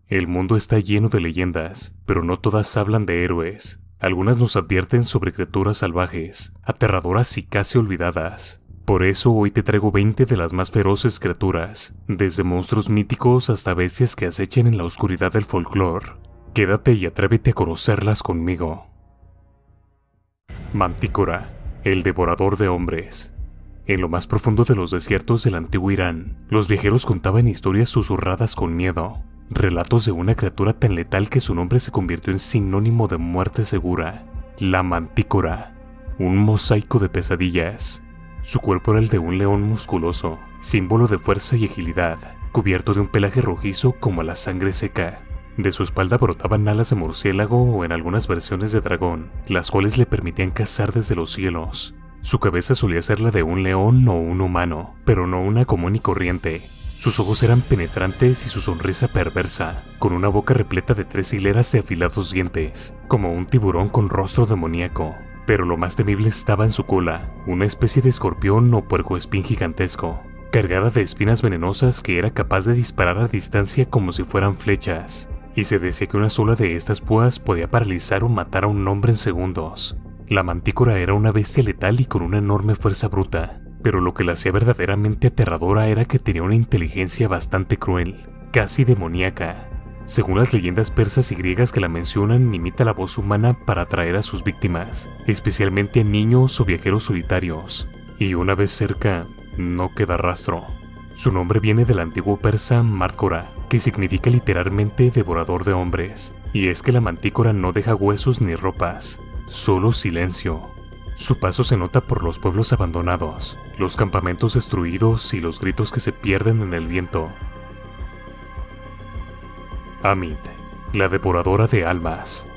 El mundo está lleno de leyendas, pero no todas hablan de héroes. Algunas nos advierten sobre criaturas salvajes, aterradoras y casi olvidadas. Por eso hoy te traigo 20 de las más feroces criaturas, desde monstruos míticos hasta bestias que acechan en la oscuridad del folclore. Quédate y atrévete a conocerlas conmigo. Mantícora, el devorador de hombres. En lo más profundo de los desiertos del antiguo Irán, los viajeros contaban historias susurradas con miedo. Relatos de una criatura tan letal que su nombre se convirtió en sinónimo de muerte segura. La Mantícora, un mosaico de pesadillas. Su cuerpo era el de un león musculoso, símbolo de fuerza y agilidad, cubierto de un pelaje rojizo como la sangre seca. De su espalda brotaban alas de murciélago o en algunas versiones de dragón, las cuales le permitían cazar desde los cielos. Su cabeza solía ser la de un león o un humano, pero no una común y corriente. Sus ojos eran penetrantes y su sonrisa perversa, con una boca repleta de 3 hileras de afilados dientes, como un tiburón con rostro demoníaco. Pero lo más temible estaba en su cola, una especie de escorpión o puercoespín gigantesco, cargada de espinas venenosas que era capaz de disparar a distancia como si fueran flechas, y se decía que una sola de estas púas podía paralizar o matar a un hombre en segundos. La Mantícora era una bestia letal y con una enorme fuerza bruta, pero lo que la hacía verdaderamente aterradora era que tenía una inteligencia bastante cruel, casi demoníaca. Según las leyendas persas y griegas que la mencionan, imita la voz humana para atraer a sus víctimas, especialmente a niños o viajeros solitarios, y una vez cerca, no queda rastro. Su nombre viene del antiguo persa Mardkora, que significa literalmente devorador de hombres, y es que la Mantícora no deja huesos ni ropas, solo silencio. Su paso se nota por los pueblos abandonados, los campamentos destruidos y los gritos que se pierden en el viento. Amit, la devoradora de almas.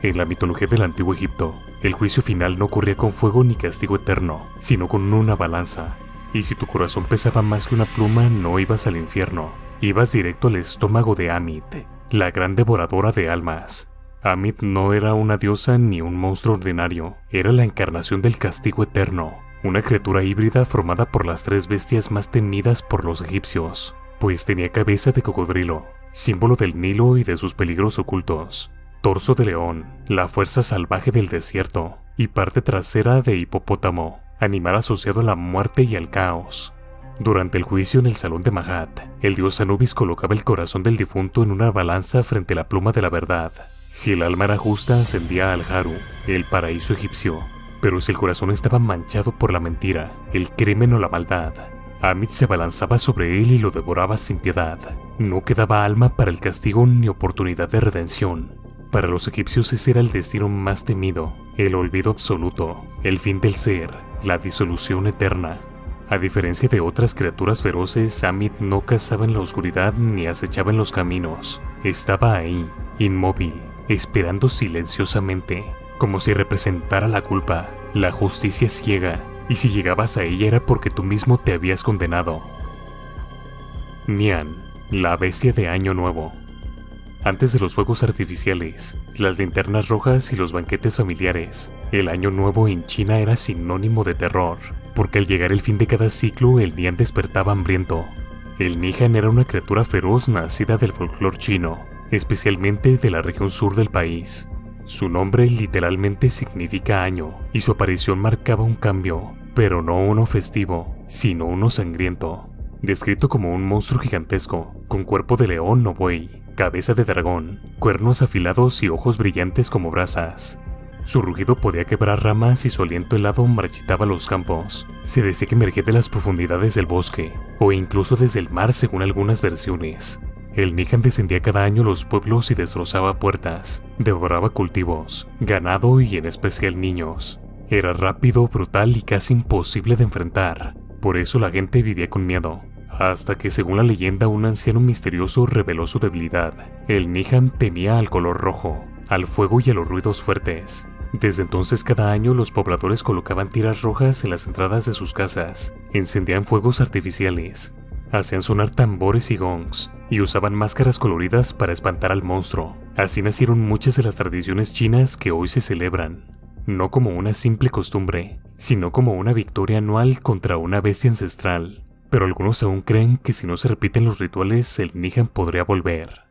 En la mitología del antiguo Egipto, el juicio final no ocurría con fuego ni castigo eterno, sino con una balanza. Y si tu corazón pesaba más que una pluma, no ibas al infierno, ibas directo al estómago de Amit, la gran devoradora de almas. Amit no era una diosa ni un monstruo ordinario, era la encarnación del castigo eterno, una criatura híbrida formada por las 3 bestias más temidas por los egipcios, pues tenía cabeza de cocodrilo, símbolo del Nilo y de sus peligros ocultos, torso de león, la fuerza salvaje del desierto, y parte trasera de hipopótamo, animal asociado a la muerte y al caos. Durante el juicio en el salón de Mahat, el dios Anubis colocaba el corazón del difunto en una balanza frente a la pluma de la verdad. Si el alma era justa, ascendía al Haru, el paraíso egipcio. Pero si el corazón estaba manchado por la mentira, el crimen o la maldad, Amit se abalanzaba sobre él y lo devoraba sin piedad. No quedaba alma para el castigo ni oportunidad de redención. Para los egipcios ese era el destino más temido, el olvido absoluto, el fin del ser, la disolución eterna. A diferencia de otras criaturas feroces, Amit no cazaba en la oscuridad ni acechaba en los caminos. Estaba ahí, inmóvil, esperando silenciosamente, como si representara la culpa. La justicia es ciega, y si llegabas a ella era porque tú mismo te habías condenado. Nian, la bestia de Año Nuevo. Antes de los fuegos artificiales, las linternas rojas y los banquetes familiares, el Año Nuevo en China era sinónimo de terror, porque al llegar el fin de cada ciclo el Nian despertaba hambriento. El Nihan era una criatura feroz nacida del folclore chino, especialmente de la región sur del país. Su nombre literalmente significa año, y su aparición marcaba un cambio, pero no uno festivo, sino uno sangriento. Descrito como un monstruo gigantesco, con cuerpo de león o buey, cabeza de dragón, cuernos afilados y ojos brillantes como brasas. Su rugido podía quebrar ramas y su aliento helado marchitaba los campos. Se decía que emergía de las profundidades del bosque, o incluso desde el mar según algunas versiones. El Nihan descendía cada año a los pueblos y destrozaba puertas, devoraba cultivos, ganado y en especial niños. Era rápido, brutal y casi imposible de enfrentar, por eso la gente vivía con miedo. Hasta que según la leyenda un anciano misterioso reveló su debilidad. El Nihan temía al color rojo, al fuego y a los ruidos fuertes. Desde entonces cada año los pobladores colocaban tiras rojas en las entradas de sus casas, encendían fuegos artificiales, hacían sonar tambores y gongs, y usaban máscaras coloridas para espantar al monstruo. Así nacieron muchas de las tradiciones chinas que hoy se celebran, no como una simple costumbre, sino como una victoria anual contra una bestia ancestral. Pero algunos aún creen que si no se repiten los rituales, el Nihan podría volver.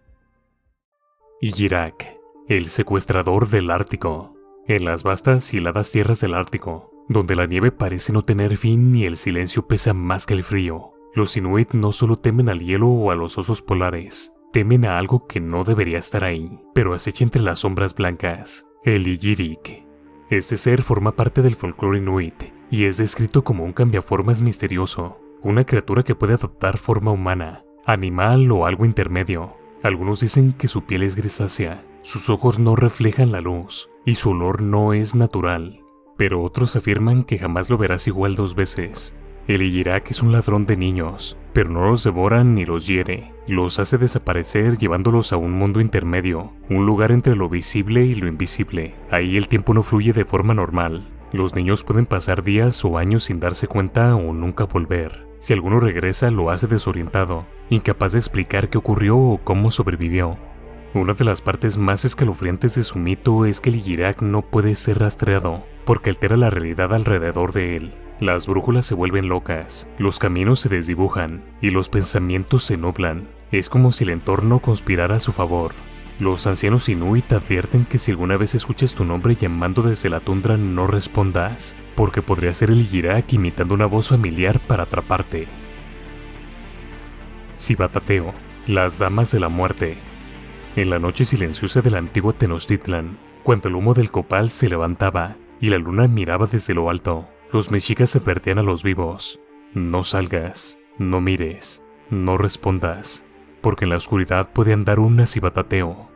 Yirak, el secuestrador del Ártico. En las vastas y heladas tierras del Ártico, donde la nieve parece no tener fin y el silencio pesa más que el frío, los Inuit no solo temen al hielo o a los osos polares, temen a algo que no debería estar ahí, pero acecha entre las sombras blancas, el Yirik. Este ser forma parte del folclore inuit y es descrito como un cambiaformas misterioso, una criatura que puede adoptar forma humana, animal o algo intermedio. Algunos dicen que su piel es grisácea, sus ojos no reflejan la luz y su olor no es natural, pero otros afirman que jamás lo verás igual dos veces. El Yirak es un ladrón de niños, pero no los devora ni los hiere, los hace desaparecer llevándolos a un mundo intermedio, un lugar entre lo visible y lo invisible. Ahí el tiempo no fluye de forma normal. Los niños pueden pasar días o años sin darse cuenta o nunca volver. Si alguno regresa, lo hace desorientado, incapaz de explicar qué ocurrió o cómo sobrevivió. Una de las partes más escalofriantes de su mito es que el Yirak no puede ser rastreado, porque altera la realidad alrededor de él. Las brújulas se vuelven locas, los caminos se desdibujan y los pensamientos se nublan. Es como si el entorno conspirara a su favor. Los ancianos inuit advierten que si alguna vez escuchas tu nombre llamando desde la tundra no respondas, porque podría ser el Yirak imitando una voz familiar para atraparte. Cibatateo, las damas de la muerte. En la noche silenciosa de la antigua Tenochtitlan, cuando el humo del copal se levantaba y la luna miraba desde lo alto, los mexicas advertían a los vivos: no salgas, no mires, no respondas, porque en la oscuridad puede andar una cibatateo.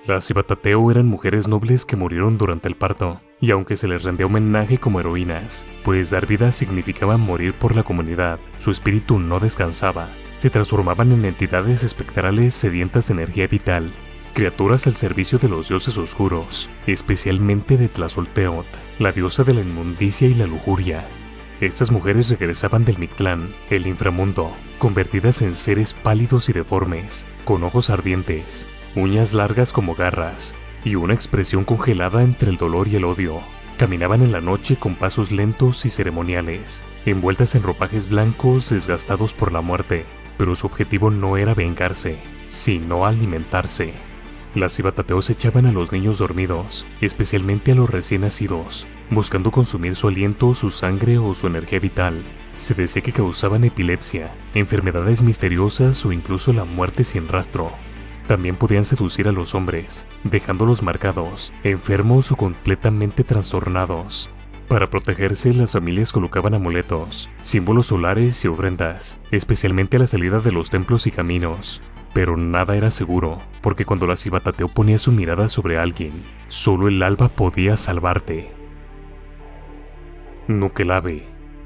Las cibatateo eran mujeres nobles que murieron durante el parto, y aunque se les rendía homenaje como heroínas, pues dar vida significaba morir por la comunidad, su espíritu no descansaba. Se transformaban en entidades espectrales sedientas de energía vital, criaturas al servicio de los dioses oscuros, especialmente de Tlazolteotl, la diosa de la inmundicia y la lujuria. Estas mujeres regresaban del Mictlán, el inframundo, convertidas en seres pálidos y deformes, con ojos ardientes, uñas largas como garras, y una expresión congelada entre el dolor y el odio. Caminaban en la noche con pasos lentos y ceremoniales, envueltas en ropajes blancos desgastados por la muerte, pero su objetivo no era vengarse, sino alimentarse. Las cibatateos echaban a los niños dormidos, especialmente a los recién nacidos, buscando consumir su aliento, su sangre o su energía vital. Se decía que causaban epilepsia, enfermedades misteriosas o incluso la muerte sin rastro. También podían seducir a los hombres, dejándolos marcados, enfermos o completamente trastornados. Para protegerse, las familias colocaban amuletos, símbolos solares y ofrendas, especialmente a la salida de los templos y caminos. Pero nada era seguro, porque cuando la cibatateo ponía su mirada sobre alguien, solo el alba podía salvarte. Nukelave,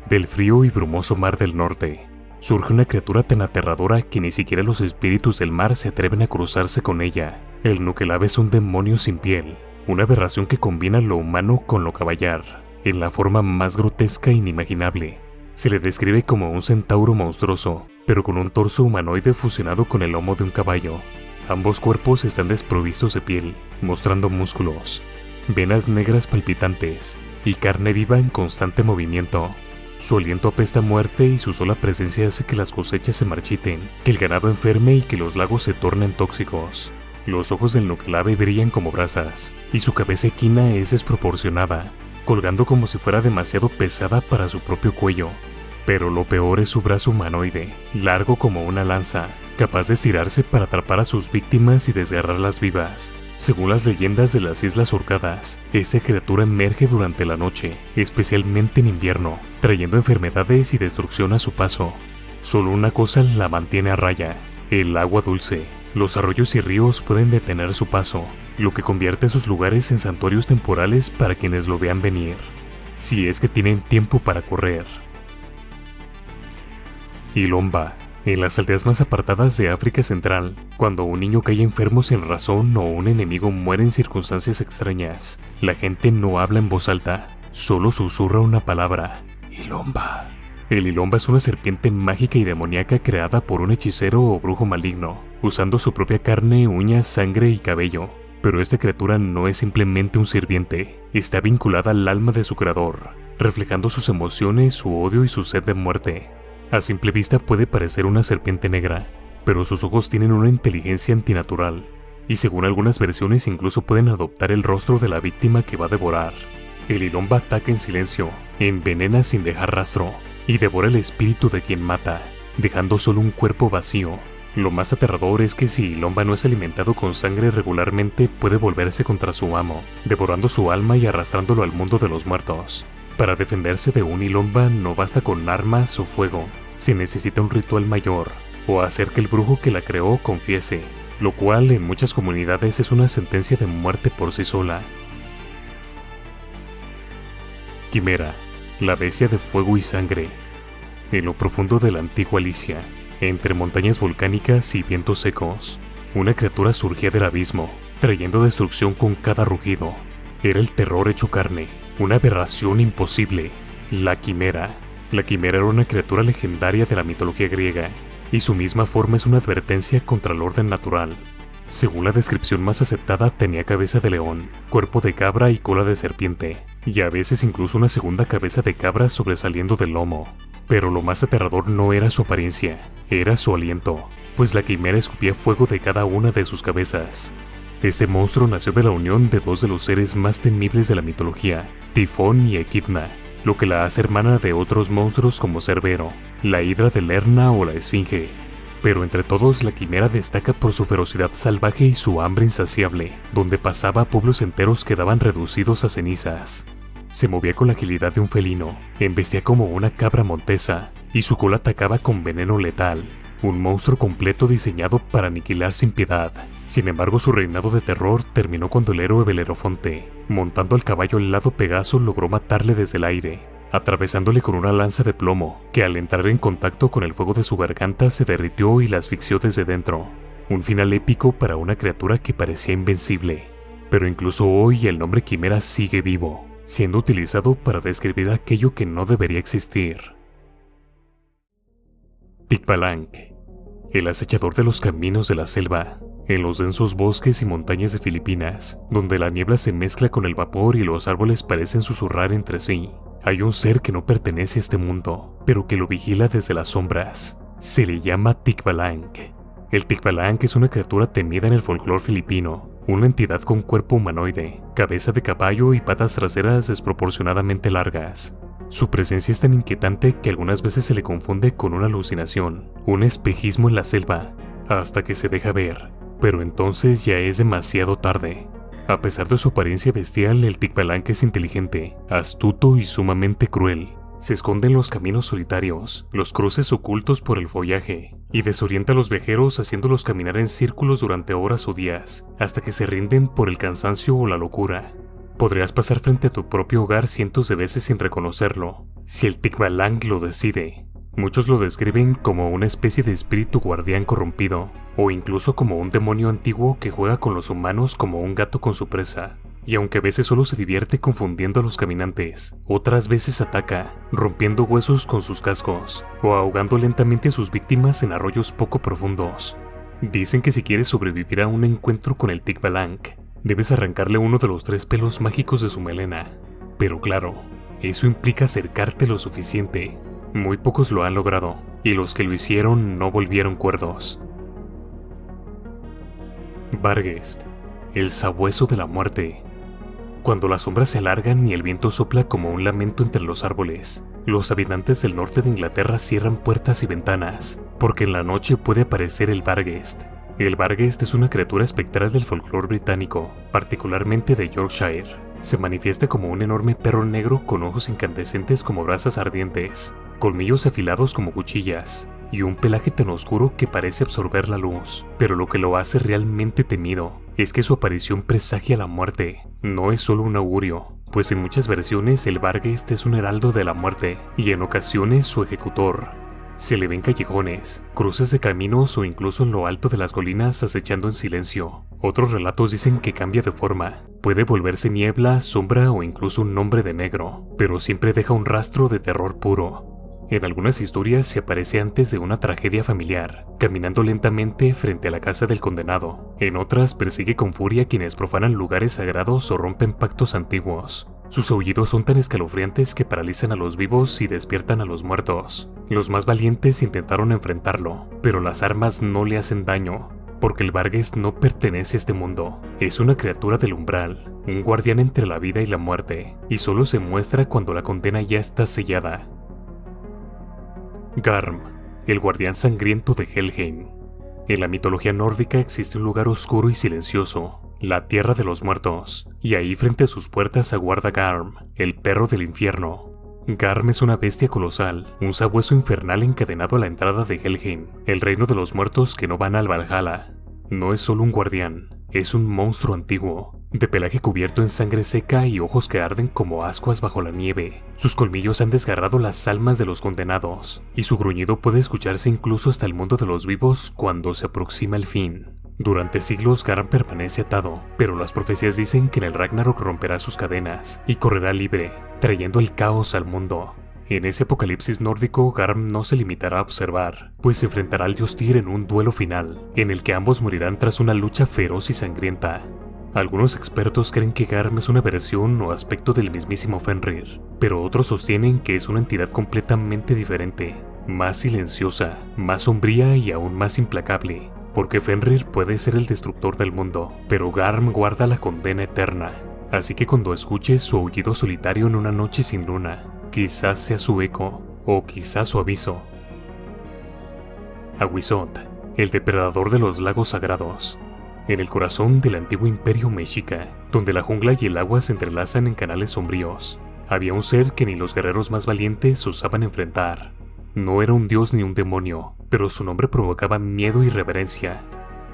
del frío y brumoso mar del norte, surge una criatura tan aterradora que ni siquiera los espíritus del mar se atreven a cruzarse con ella. El Nukelave es un demonio sin piel, una aberración que combina lo humano con lo caballar, en la forma más grotesca e inimaginable. Se le describe como un centauro monstruoso, pero con un torso humanoide fusionado con el lomo de un caballo. Ambos cuerpos están desprovistos de piel, mostrando músculos, venas negras palpitantes y carne viva en constante movimiento. Su aliento apesta a muerte y su sola presencia hace que las cosechas se marchiten, que el ganado enferme y que los lagos se tornen tóxicos. Los ojos del Nukelave brillan como brasas, y su cabeza equina es desproporcionada, colgando como si fuera demasiado pesada para su propio cuello. Pero lo peor es su brazo humanoide, largo como una lanza, capaz de estirarse para atrapar a sus víctimas y desgarrarlas vivas. Según las leyendas de las Islas Orcadas, esta criatura emerge durante la noche, especialmente en invierno, trayendo enfermedades y destrucción a su paso. Solo una cosa la mantiene a raya: el agua dulce. Los arroyos y ríos pueden detener su paso, lo que convierte esos lugares en santuarios temporales para quienes lo vean venir, si es que tienen tiempo para correr. Ilomba. En las aldeas más apartadas de África Central, cuando un niño cae enfermo sin razón o un enemigo muere en circunstancias extrañas, la gente no habla en voz alta, solo susurra una palabra: Ilomba. El Ilomba es una serpiente mágica y demoníaca creada por un hechicero o brujo maligno, usando su propia carne, uñas, sangre y cabello. Pero esta criatura no es simplemente un sirviente, está vinculada al alma de su creador, reflejando sus emociones, su odio y su sed de muerte. A simple vista puede parecer una serpiente negra, pero sus ojos tienen una inteligencia antinatural. y según algunas versiones incluso pueden adoptar el rostro de la víctima que va a devorar. El Ilomba ataca en silencio, envenena sin dejar rastro, y devora el espíritu de quien mata, dejando solo un cuerpo vacío. Lo más aterrador es que si Ilomba no es alimentado con sangre regularmente, puede volverse contra su amo, devorando su alma y arrastrándolo al mundo de los muertos. Para defenderse de un Ilomba no basta con armas o fuego, se necesita un ritual mayor, o hacer que el brujo que la creó confiese, lo cual en muchas comunidades es una sentencia de muerte por sí sola. Quimera, la bestia de fuego y sangre. En lo profundo de la antigua Alicia, entre montañas volcánicas y vientos secos, una criatura surgía del abismo, trayendo destrucción con cada rugido. Era el terror hecho carne, una aberración imposible, la Quimera. La Quimera era una criatura legendaria de la mitología griega, y su misma forma es una advertencia contra el orden natural. Según la descripción más aceptada, tenía cabeza de león, cuerpo de cabra y cola de serpiente, y a veces incluso una segunda cabeza de cabra sobresaliendo del lomo. Pero lo más aterrador no era su apariencia, era su aliento, pues la Quimera escupía fuego de cada una de sus cabezas. Este monstruo nació de la unión de dos de los seres más temibles de la mitología, Tifón y Equidna, lo que la hace hermana de otros monstruos como Cerbero, la Hidra de Lerna o la Esfinge. Pero entre todos, la Quimera destaca por su ferocidad salvaje y su hambre insaciable, donde pasaba pueblos enteros quedaban reducidos a cenizas. Se movía con la agilidad de un felino, embestía como una cabra montesa, y su cola atacaba con veneno letal, un monstruo completo diseñado para aniquilar sin piedad. Sin embargo, su reinado de terror terminó cuando el héroe Belerofonte, montando al caballo helado Pegaso, logró matarle desde el aire, atravesándole con una lanza de plomo, que al entrar en contacto con el fuego de su garganta se derritió y la asfixió desde dentro. Un final épico para una criatura que parecía invencible. Pero incluso hoy el nombre Quimera sigue vivo, siendo utilizado para describir aquello que no debería existir. Tikbalang, el acechador de los caminos de la selva, en los densos bosques y montañas de Filipinas, donde la niebla se mezcla con el vapor y los árboles parecen susurrar entre sí. Hay un ser que no pertenece a este mundo, pero que lo vigila desde las sombras. Se le llama Tikbalang. El Tikbalang es una criatura temida en el folclore filipino, una entidad con cuerpo humanoide, cabeza de caballo y patas traseras desproporcionadamente largas. Su presencia es tan inquietante que algunas veces se le confunde con una alucinación, un espejismo en la selva, hasta que se deja ver, pero entonces ya es demasiado tarde. A pesar de su apariencia bestial, el Tikbalang es inteligente, astuto y sumamente cruel. Se esconde en los caminos solitarios, los cruces ocultos por el follaje, y desorienta a los viajeros haciéndolos caminar en círculos durante horas o días, hasta que se rinden por el cansancio o la locura. Podrías pasar frente a tu propio hogar cientos de veces sin reconocerlo, si el Tikbalang lo decide. Muchos lo describen como una especie de espíritu guardián corrompido, o incluso como un demonio antiguo que juega con los humanos como un gato con su presa. Y aunque a veces solo se divierte confundiendo a los caminantes, otras veces ataca, rompiendo huesos con sus cascos, o ahogando lentamente a sus víctimas en arroyos poco profundos. Dicen que si quieres sobrevivir a un encuentro con el Tikbalang, debes arrancarle uno de los 3 pelos mágicos de su melena. Pero claro, eso implica acercarte lo suficiente. Muy pocos lo han logrado, y los que lo hicieron no volvieron cuerdos. Barghest, el sabueso de la muerte. Cuando las sombras se alargan y el viento sopla como un lamento entre los árboles, los habitantes del norte de Inglaterra cierran puertas y ventanas, porque en la noche puede aparecer el Barghest. El Barghest es una criatura espectral del folclore británico, particularmente de Yorkshire. Se manifiesta como un enorme perro negro con ojos incandescentes como brasas ardientes, colmillos afilados como cuchillas, y un pelaje tan oscuro que parece absorber la luz. Pero lo que lo hace realmente temido es que su aparición presagia la muerte. No es solo un augurio, pues en muchas versiones el Barghest es un heraldo de la muerte, y en ocasiones su ejecutor. Se le ven callejones, cruces de caminos o incluso en lo alto de las colinas acechando en silencio. Otros relatos dicen que cambia de forma, puede volverse niebla, sombra o incluso un hombre de negro, pero siempre deja un rastro de terror puro. En algunas historias se aparece antes de una tragedia familiar, caminando lentamente frente a la casa del condenado. En otras persigue con furia a quienes profanan lugares sagrados o rompen pactos antiguos. Sus aullidos son tan escalofriantes que paralizan a los vivos y despiertan a los muertos. Los más valientes intentaron enfrentarlo, pero las armas no le hacen daño. porque el Vargas no pertenece a este mundo. Es una criatura del umbral, un guardián entre la vida y la muerte, y solo se muestra cuando la condena ya está sellada. Garm, el guardián sangriento de Helheim. En la mitología nórdica existe un lugar oscuro y silencioso, la Tierra de los Muertos, y ahí frente a sus puertas aguarda Garm, el perro del infierno. Garm es una bestia colosal, un sabueso infernal encadenado a la entrada de Helheim, el reino de los muertos que no van al Valhalla. No es solo un guardián, es un monstruo antiguo, de pelaje cubierto en sangre seca y ojos que arden como ascuas bajo la nieve. Sus colmillos han desgarrado las almas de los condenados, y su gruñido puede escucharse incluso hasta el mundo de los vivos cuando se aproxima el fin. Durante siglos Garm permanece atado, pero las profecías dicen que en el Ragnarok romperá sus cadenas y correrá libre, trayendo el caos al mundo. En ese apocalipsis nórdico, Garm no se limitará a observar, pues se enfrentará al dios Tyr en un duelo final, en el que ambos morirán tras una lucha feroz y sangrienta. Algunos expertos creen que Garm es una versión o aspecto del mismísimo Fenrir, pero otros sostienen que es una entidad completamente diferente, más silenciosa, más sombría y aún más implacable. Porque Fenrir puede ser el destructor del mundo, pero Garm guarda la condena eterna. Así que cuando escuches su aullido solitario en una noche sin luna, quizás sea su eco, o quizás su aviso. Aguizot, el depredador de los lagos sagrados. En el corazón del antiguo imperio mexica, donde la jungla y el agua se entrelazan en canales sombríos, había un ser que ni los guerreros más valientes osaban enfrentar. No era un dios ni un demonio, pero su nombre provocaba miedo y reverencia.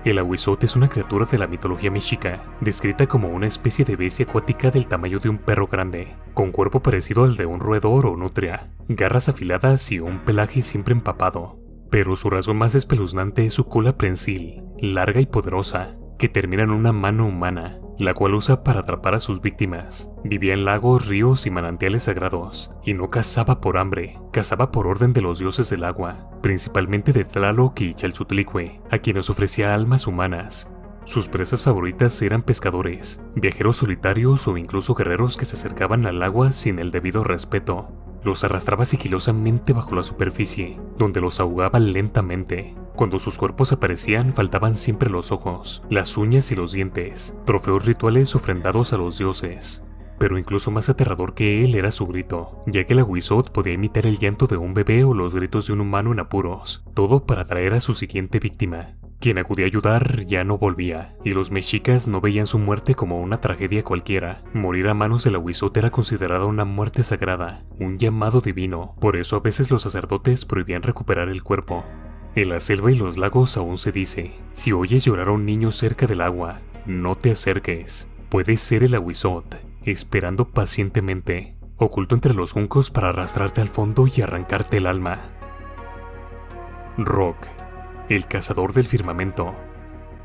El Aguizot es una criatura de la mitología mexica, descrita como una especie de bestia acuática del tamaño de un perro grande, con cuerpo parecido al de un roedor o nutria, garras afiladas y un pelaje siempre empapado. Pero su rasgo más espeluznante es su cola prensil, larga y poderosa, que termina en una mano humana, la cual usa para atrapar a sus víctimas. Vivía en lagos, ríos y manantiales sagrados, y no cazaba por hambre, cazaba por orden de los dioses del agua, principalmente de Tlaloc y Chalchutlicue, a quienes ofrecía almas humanas. Sus presas favoritas eran pescadores, viajeros solitarios o incluso guerreros que se acercaban al agua sin el debido respeto. Los arrastraba sigilosamente bajo la superficie, donde los ahogaba lentamente. Cuando sus cuerpos aparecían, faltaban siempre los ojos, las uñas y los dientes, trofeos rituales ofrendados a los dioses. Pero incluso más aterrador que él era su grito, ya que el Aguizot podía imitar el llanto de un bebé o los gritos de un humano en apuros, todo para atraer a su siguiente víctima. Quien acudía a ayudar ya no volvía, y los mexicas no veían su muerte como una tragedia cualquiera. Morir a manos del Aguizot era considerada una muerte sagrada, un llamado divino. Por eso a veces los sacerdotes prohibían recuperar el cuerpo. En la selva y los lagos aún se dice: si oyes llorar a un niño cerca del agua, no te acerques. Puede ser el Aguizot, esperando pacientemente, oculto entre los juncos para arrastrarte al fondo y arrancarte el alma. Rock, el cazador del firmamento.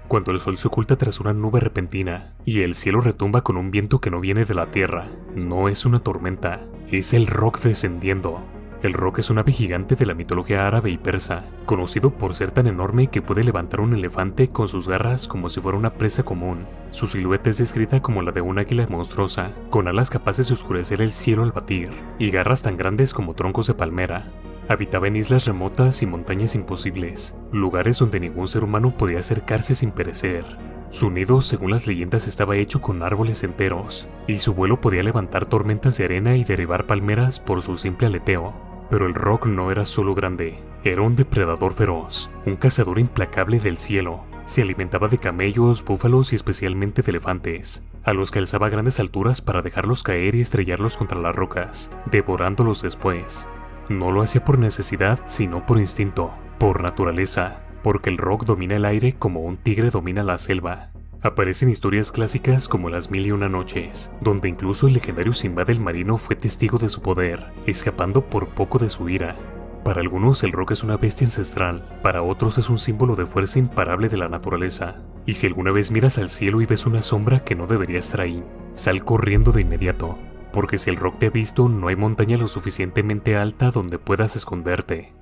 Cuando el sol se oculta tras una nube repentina y el cielo retumba con un viento que no viene de la tierra, no es una tormenta, es el Rock descendiendo. El Rock es un ave gigante de la mitología árabe y persa, conocido por ser tan enorme que puede levantar un elefante con sus garras como si fuera una presa común. Su silueta es descrita como la de un águila monstruosa, con alas capaces de oscurecer el cielo al batir, y garras tan grandes como troncos de palmera. Habitaba en islas remotas y montañas imposibles, lugares donde ningún ser humano podía acercarse sin perecer. Su nido, según las leyendas, estaba hecho con árboles enteros, y su vuelo podía levantar tormentas de arena y derribar palmeras por su simple aleteo. Pero el Rock no era solo grande, era un depredador feroz, un cazador implacable del cielo. Se alimentaba de camellos, búfalos y especialmente de elefantes, a los que alzaba a grandes alturas para dejarlos caer y estrellarlos contra las rocas, devorándolos después. No lo hacía por necesidad, sino por instinto, por naturaleza, porque el Rock domina el aire como un tigre domina la selva. Aparecen historias clásicas como las 1001 noches, donde incluso el legendario Sinbad el marino fue testigo de su poder, escapando por poco de su ira. Para algunos el Rock es una bestia ancestral, para otros es un símbolo de fuerza imparable de la naturaleza. Y si alguna vez miras al cielo y ves una sombra que no debería estar ahí, sal corriendo de inmediato, porque si el Rock te ha visto, no hay montaña lo suficientemente alta donde puedas esconderte.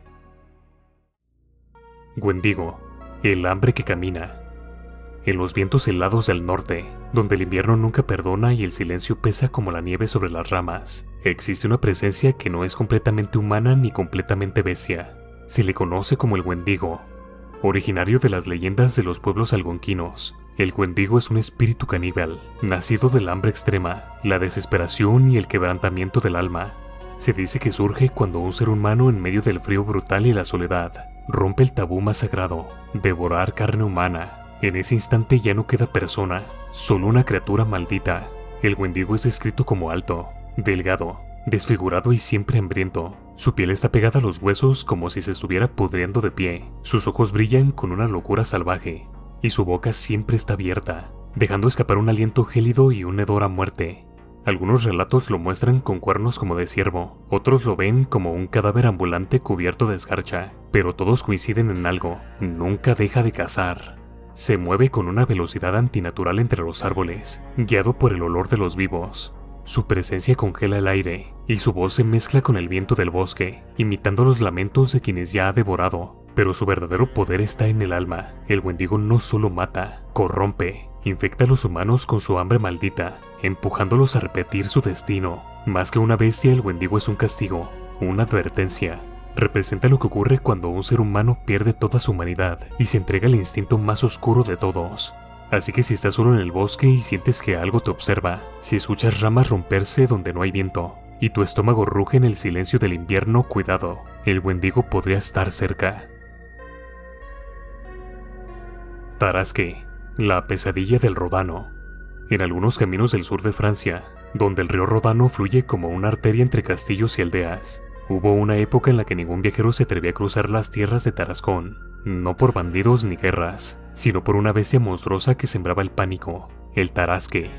Wendigo, el hambre que camina. En los vientos helados del norte, donde el invierno nunca perdona y el silencio pesa como la nieve sobre las ramas, existe una presencia que no es completamente humana ni completamente bestia. Se le conoce como el Wendigo, Originario de las leyendas de los pueblos algonquinos, el Wendigo es un espíritu caníbal, nacido del hambre extrema, la desesperación y el quebrantamiento del alma. Se dice que surge cuando un ser humano en medio del frío brutal y la soledad rompe el tabú más sagrado, devorar carne humana. En ese instante ya no queda persona, solo una criatura maldita. El Wendigo es descrito como alto, delgado, desfigurado y siempre hambriento. Su piel está pegada a los huesos como si se estuviera pudriendo de pie. Sus ojos brillan con una locura salvaje, y su boca siempre está abierta, dejando escapar un aliento gélido y un hedor a muerte. Algunos relatos lo muestran con cuernos como de ciervo, otros lo ven como un cadáver ambulante cubierto de escarcha, pero todos coinciden en algo: nunca deja de cazar. Se mueve con una velocidad antinatural entre los árboles, guiado por el olor de los vivos. Su presencia congela el aire, y su voz se mezcla con el viento del bosque, imitando los lamentos de quienes ya ha devorado. Pero su verdadero poder está en el alma. El Wendigo no solo mata, corrompe, infecta a los humanos con su hambre maldita, empujándolos a repetir su destino. Más que una bestia, el Wendigo es un castigo, una advertencia. Representa lo que ocurre cuando un ser humano pierde toda su humanidad y se entrega al instinto más oscuro de todos. Así que si estás solo en el bosque y sientes que algo te observa, si escuchas ramas romperse donde no hay viento, y tu estómago ruge en el silencio del invierno, cuidado, el Wendigo podría estar cerca. Tarasque, la pesadilla del Ródano. En algunos caminos del sur de Francia, donde el río Ródano fluye como una arteria entre castillos y aldeas, hubo una época en la que ningún viajero se atrevía a cruzar las tierras de Tarascón, no por bandidos ni guerras, sino por una bestia monstruosa que sembraba el pánico, el Tarasque.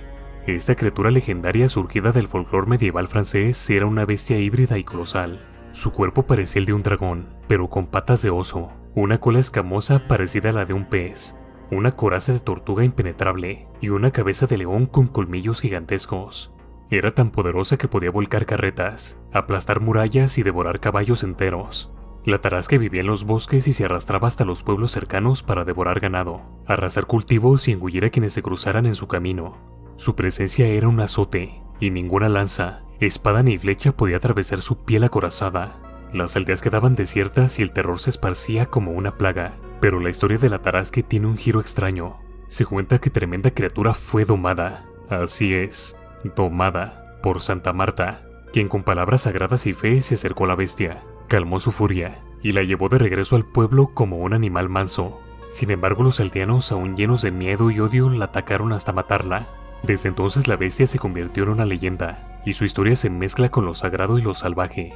Esta criatura legendaria surgida del folclore medieval francés era una bestia híbrida y colosal. Su cuerpo parecía el de un dragón, pero con patas de oso, una cola escamosa parecida a la de un pez, una coraza de tortuga impenetrable y una cabeza de león con colmillos gigantescos. Era tan poderosa que podía volcar carretas, aplastar murallas y devorar caballos enteros. La Tarasque vivía en los bosques y se arrastraba hasta los pueblos cercanos para devorar ganado, arrasar cultivos y engullir a quienes se cruzaran en su camino. Su presencia era un azote, y ninguna lanza, espada ni flecha podía atravesar su piel acorazada. Las aldeas quedaban desiertas y el terror se esparcía como una plaga. Pero la historia de la Tarasque tiene un giro extraño. Se cuenta que tremenda criatura fue domada. Así es, domada por Santa Marta, quien con palabras sagradas y fe se acercó a la bestia, calmó su furia y la llevó de regreso al pueblo como un animal manso. Sin embargo, los aldeanos, aún llenos de miedo y odio, la atacaron hasta matarla. Desde entonces la bestia se convirtió en una leyenda, y su historia se mezcla con lo sagrado y lo salvaje.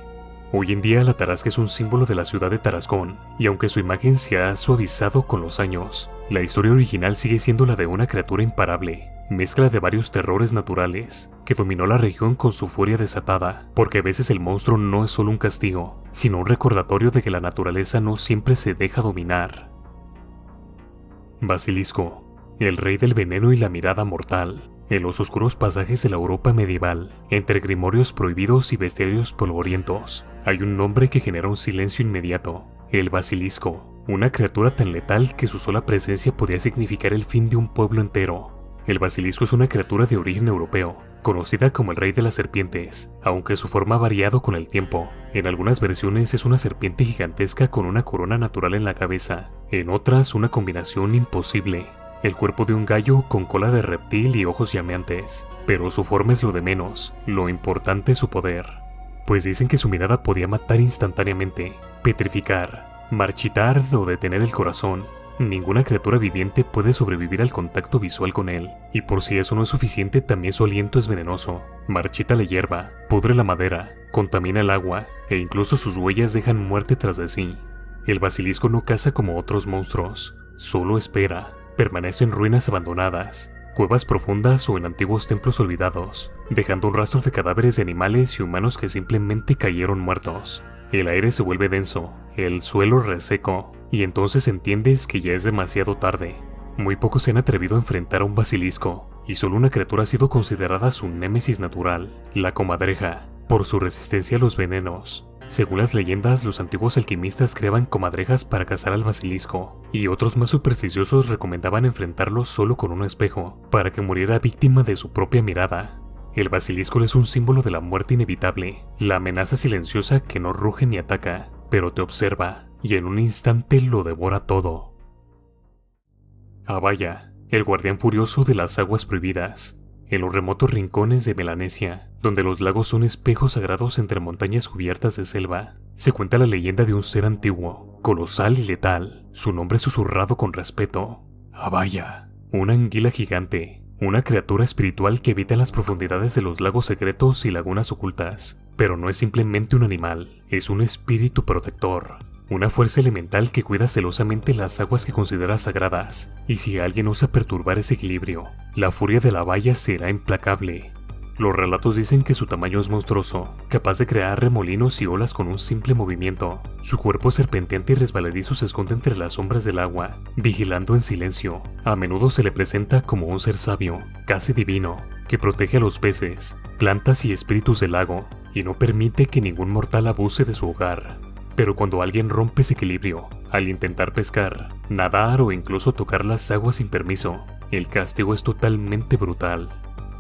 Hoy en día la Tarasque es un símbolo de la ciudad de Tarascón, y aunque su imagen se ha suavizado con los años, la historia original sigue siendo la de una criatura imparable, mezcla de varios terrores naturales, que dominó la región con su furia desatada, porque a veces el monstruo no es solo un castigo, sino un recordatorio de que la naturaleza no siempre se deja dominar. Basilisco, el rey del veneno y la mirada mortal. En los oscuros pasajes de la Europa medieval, entre grimorios prohibidos y bestiarios polvorientos, hay un nombre que genera un silencio inmediato: el basilisco, una criatura tan letal que su sola presencia podía significar el fin de un pueblo entero. El basilisco es una criatura de origen europeo, conocida como el rey de las serpientes, aunque su forma ha variado con el tiempo. En algunas versiones es una serpiente gigantesca con una corona natural en la cabeza, en otras una combinación imposible: el cuerpo de un gallo con cola de reptil y ojos llameantes. Pero su forma es lo de menos, lo importante es su poder. Pues dicen que su mirada podía matar instantáneamente, petrificar, marchitar o detener el corazón. Ninguna criatura viviente puede sobrevivir al contacto visual con él, y por si eso no es suficiente, también su aliento es venenoso. Marchita la hierba, pudre la madera, contamina el agua, e incluso sus huellas dejan muerte tras de sí. El basilisco no caza como otros monstruos, solo espera. Permanece en ruinas abandonadas, cuevas profundas o en antiguos templos olvidados, dejando un rastro de cadáveres de animales y humanos que simplemente cayeron muertos. El aire se vuelve denso, el suelo reseco, y entonces entiendes que ya es demasiado tarde. Muy pocos se han atrevido a enfrentar a un basilisco, y solo una criatura ha sido considerada su némesis natural, la comadreja, por su resistencia a los venenos. Según las leyendas, los antiguos alquimistas creaban comadrejas para cazar al basilisco, y otros más supersticiosos recomendaban enfrentarlo solo con un espejo, para que muriera víctima de su propia mirada. El basilisco es un símbolo de la muerte inevitable, la amenaza silenciosa que no ruge ni ataca, pero te observa, y en un instante lo devora todo. Abaya, el guardián furioso de las aguas prohibidas. En los remotos rincones de Melanesia, donde los lagos son espejos sagrados entre montañas cubiertas de selva, se cuenta la leyenda de un ser antiguo, colosal y letal, su nombre susurrado con respeto. Abaya, una anguila gigante, una criatura espiritual que habita en las profundidades de los lagos secretos y lagunas ocultas. Pero no es simplemente un animal, es un espíritu protector. Una fuerza elemental que cuida celosamente las aguas que considera sagradas, y si alguien osa perturbar ese equilibrio, la furia de la Abaya será implacable. Los relatos dicen que su tamaño es monstruoso, capaz de crear remolinos y olas con un simple movimiento. Su cuerpo serpenteante y resbaladizo se esconde entre las sombras del agua, vigilando en silencio. A menudo se le presenta como un ser sabio, casi divino, que protege a los peces, plantas y espíritus del lago, y no permite que ningún mortal abuse de su hogar. Pero cuando alguien rompe ese equilibrio, al intentar pescar, nadar o incluso tocar las aguas sin permiso, el castigo es totalmente brutal.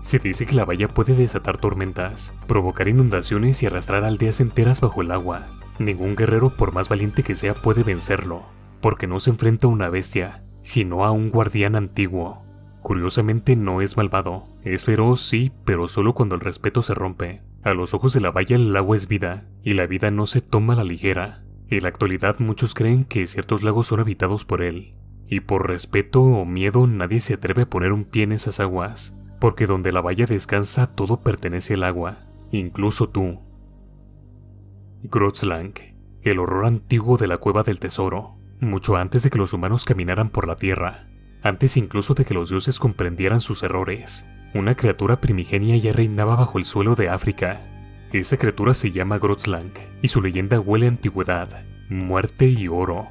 Se dice que la Abaya puede desatar tormentas, provocar inundaciones y arrastrar aldeas enteras bajo el agua. Ningún guerrero, por más valiente que sea, puede vencerlo, porque no se enfrenta a una bestia, sino a un guardián antiguo. Curiosamente no es malvado, es feroz sí, pero solo cuando el respeto se rompe. A los ojos de la Abaya el agua es vida, y la vida no se toma a la ligera. En la actualidad muchos creen que ciertos lagos son habitados por él, y por respeto o miedo nadie se atreve a poner un pie en esas aguas, porque donde la Abaya descansa todo pertenece al agua, incluso tú. Grotslang, el horror antiguo de la cueva del tesoro, mucho antes de que los humanos caminaran por la tierra. Antes incluso de que los dioses comprendieran sus errores, una criatura primigenia ya reinaba bajo el suelo de África. Esa criatura se llama Grotslang, y su leyenda huele a antigüedad, muerte y oro.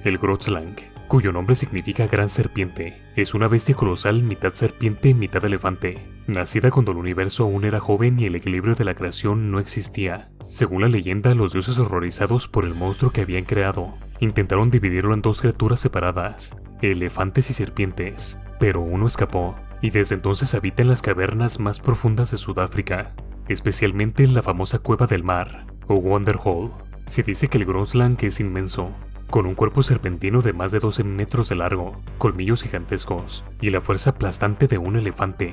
El Grotslang, cuyo nombre significa gran serpiente, es una bestia colosal mitad serpiente y mitad elefante, nacida cuando el universo aún era joven y el equilibrio de la creación no existía. Según la leyenda, los dioses horrorizados por el monstruo que habían creado, intentaron dividirlo en dos criaturas separadas, elefantes y serpientes, pero uno escapó, y desde entonces habita en las cavernas más profundas de Sudáfrica, especialmente en la famosa Cueva del Mar, o Wonderhole. Se dice que el Grotslang es inmenso, con un cuerpo serpentino de más de 12 metros de largo, colmillos gigantescos, y la fuerza aplastante de un elefante.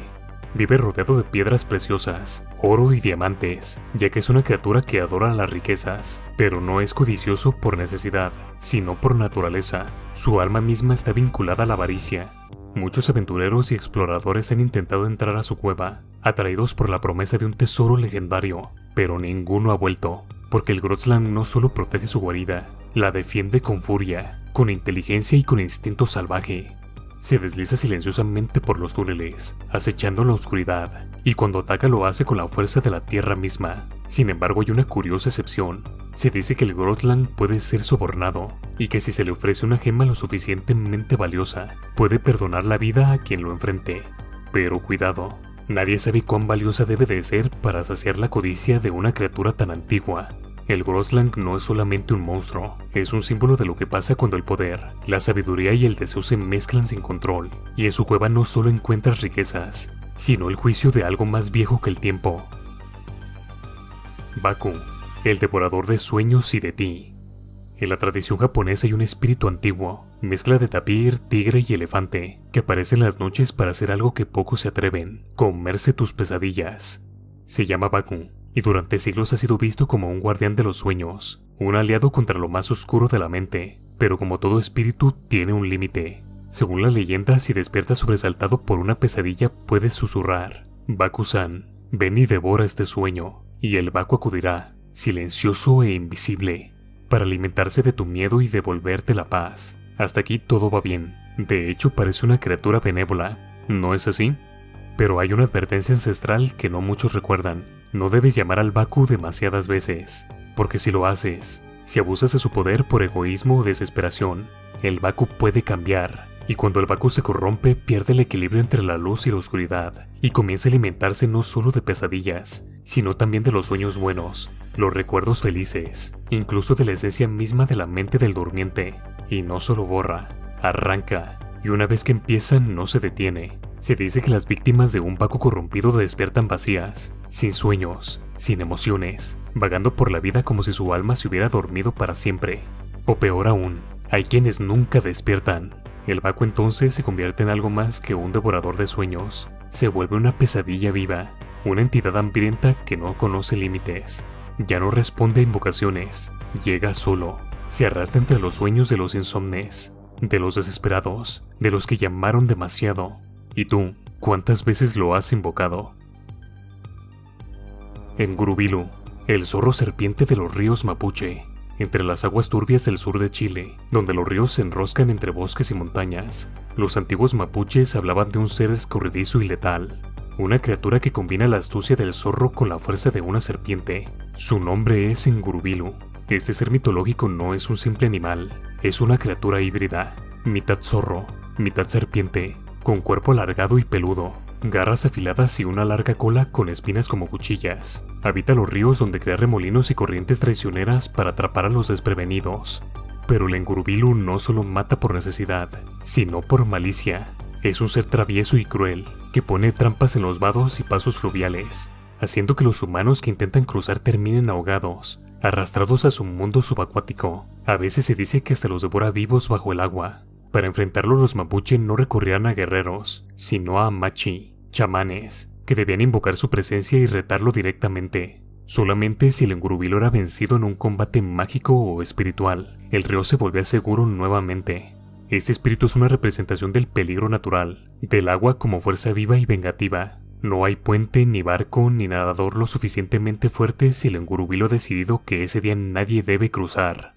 Vive rodeado de piedras preciosas, oro y diamantes, ya que es una criatura que adora las riquezas, pero no es codicioso por necesidad, sino por naturaleza. Su alma misma está vinculada a la avaricia. Muchos aventureros y exploradores han intentado entrar a su cueva, atraídos por la promesa de un tesoro legendario, pero ninguno ha vuelto, porque el Grotslang no solo protege su guarida, la defiende con furia, con inteligencia y con instinto salvaje. Se desliza silenciosamente por los túneles, acechando la oscuridad, y cuando ataca lo hace con la fuerza de la tierra misma. Sin embargo, hay una curiosa excepción. Se dice que el Grotslang puede ser sobornado, y que si se le ofrece una gema lo suficientemente valiosa, puede perdonar la vida a quien lo enfrente. Pero cuidado, nadie sabe cuán valiosa debe de ser para saciar la codicia de una criatura tan antigua. El Grotslang no es solamente un monstruo, es un símbolo de lo que pasa cuando el poder, la sabiduría y el deseo se mezclan sin control, y en su cueva no solo encuentras riquezas, sino el juicio de algo más viejo que el tiempo. Baku, el devorador de sueños y de ti. En la tradición japonesa hay un espíritu antiguo, mezcla de tapir, tigre y elefante, que aparece en las noches para hacer algo que pocos se atreven, comerse tus pesadillas. Se llama Baku, y durante siglos ha sido visto como un guardián de los sueños, un aliado contra lo más oscuro de la mente, pero como todo espíritu tiene un límite. Según la leyenda, si despiertas sobresaltado por una pesadilla puedes susurrar, Baku-san, ven y devora este sueño, y el Baku acudirá, silencioso e invisible, para alimentarse de tu miedo y devolverte la paz. Hasta aquí todo va bien, de hecho parece una criatura benévola, ¿no es así? Pero hay una advertencia ancestral que no muchos recuerdan. No debes llamar al Baku demasiadas veces, porque si lo haces, si abusas de su poder por egoísmo o desesperación, el Baku puede cambiar, y cuando el Baku se corrompe pierde el equilibrio entre la luz y la oscuridad, y comienza a alimentarse no solo de pesadillas, sino también de los sueños buenos, los recuerdos felices, incluso de la esencia misma de la mente del durmiente, y no solo borra, arranca, y una vez que empieza no se detiene. Se dice que las víctimas de un Baku corrompido despiertan vacías, sin sueños, sin emociones, vagando por la vida como si su alma se hubiera dormido para siempre. O peor aún, hay quienes nunca despiertan. El Baco entonces se convierte en algo más que un devorador de sueños. Se vuelve una pesadilla viva, una entidad hambrienta que no conoce límites. Ya no responde a invocaciones, llega solo. Se arrastra entre los sueños de los insomnes, de los desesperados, de los que llamaron demasiado. ¿Y tú, cuántas veces lo has invocado? Engurubilu, el zorro serpiente de los ríos mapuche. Entre las aguas turbias del sur de Chile, donde los ríos se enroscan entre bosques y montañas, los antiguos mapuches hablaban de un ser escurridizo y letal, una criatura que combina la astucia del zorro con la fuerza de una serpiente. Su nombre es Engurubilu. Este ser mitológico no es un simple animal, es una criatura híbrida, mitad zorro, mitad serpiente, con cuerpo alargado y peludo, garras afiladas y una larga cola con espinas como cuchillas. Habita los ríos donde crea remolinos y corrientes traicioneras para atrapar a los desprevenidos. Pero el Engurubilu no solo mata por necesidad, sino por malicia. Es un ser travieso y cruel, que pone trampas en los vados y pasos fluviales, haciendo que los humanos que intentan cruzar terminen ahogados, arrastrados a su mundo subacuático. A veces se dice que hasta los devora vivos bajo el agua. Para enfrentarlo, los mapuche no recurrían a guerreros, sino a machi, chamanes, que debían invocar su presencia y retarlo directamente. Solamente si el Engurubilu era vencido en un combate mágico o espiritual, el río se volvía seguro nuevamente. Este espíritu es una representación del peligro natural, del agua como fuerza viva y vengativa. No hay puente, ni barco, ni nadador lo suficientemente fuerte si el Engurubilu ha decidido que ese día nadie debe cruzar.